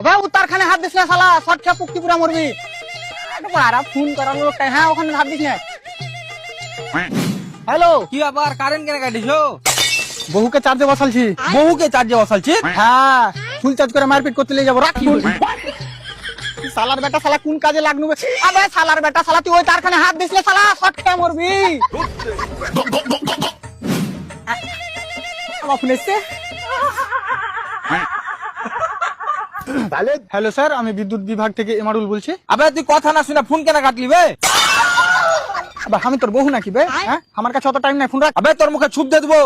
উত্তরখানে হাত দিস না শালা, শর্ট খেয়ে পুক্তি পুরা মরবি। আরে ফোন করার লোকটা, হ্যাঁ ওখানে হাত দিস না। হ্যালো, কি আবার কারেন্ট কেন কাটিছো? বহুকে চার্জে বসালছি। বহুকে চার্জে বসালছি? হ্যাঁ, ফুল চার্জ করে মারপিট করতে নিয়ে যাবো। রাখুন শালার বেটা, শালা কোন কাজে লাগনু? আবে শালার বেটা, শালা তুই ওই তারখানে হাত দিস না শালা, শর্ট খেয়ে মরবি। ফোন এসছে। হ্যালো স্যার, আমি বিদ্যুৎ বিভাগ থেকে এমারুল বলছি। আবে তুই কথা না শুনে ফোন কেন কাটলি বে? আবে আমি তোর বহু নাকি বে? হ্যাঁ, আমার কাছে অত টাইম নাই, ফোন রাখ। আবে তোর মুখে ছুপ দিয়ে দেবো।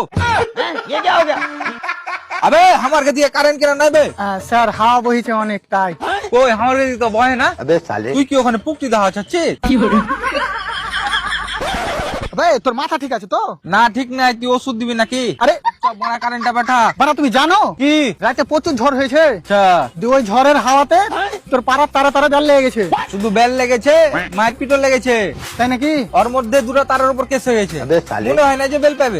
আবে আমার কে দিয়ে কারেন্ট কেন নাই বে? স্যার হাওয়া বহিছে অনেক, তাই। ওই আমার কে তো বহে না। अबे साले তুই কি ওখানে পুক্তি দেওয়া চাচ্ছিস? আবে তোর মাথা ঠিক আছে তো? না ঠিক নাই, তুই ওষুধ দিবি নাকি? আরে সব বড় কারেন্টটা বেটা। বাড়া তুমি জানো কি? রাতে প্রচুর ঝড় হয়েছে। আচ্ছা, দিয়ে ওই ঝড়ের হাওয়াতে তোর পাড়ার তারা তারা জল লেগে গেছে। শুধু বেল লেগেছে, মারপিটও লেগেছে। তাই নাকি? ওর মধ্যে দুটো তারের উপর কেস হয়ে গেছে। अबे साले মনে হয় না যে বেল পাবে।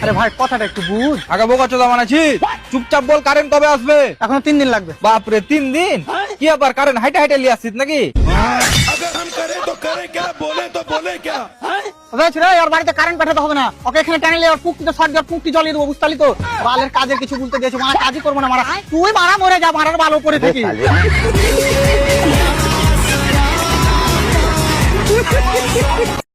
আরে ভাই কথাটা একটু বুঝ। আগে বোকা চোদা বানাচ্ছিস? চুপচাপ বল কারেন্ট কবে আসবে? এখনো 3 দিন লাগবে। বাপরে 3 দিন? কি আবার কারেন্ট হাইটে হাইটে লিয়ে আসছিস নাকি? अगर हम करें तो करें क्या, बोले तो बोले क्या। রে ওর বাড়িতে কারেন্ট পাঠাতে হবে না, ওকে এখানে টানলে ওর পুকটিতে শর্ট দিয়ে পুকটি জ্বালিয়ে দেবো, বুঝতালি তো? বালের কাজের কিছু বলতে দিয়েছে, মারা কাজই করবো না। মারা তুই মারা মরে যা, মারার ভালো করে अबे থাকি। साले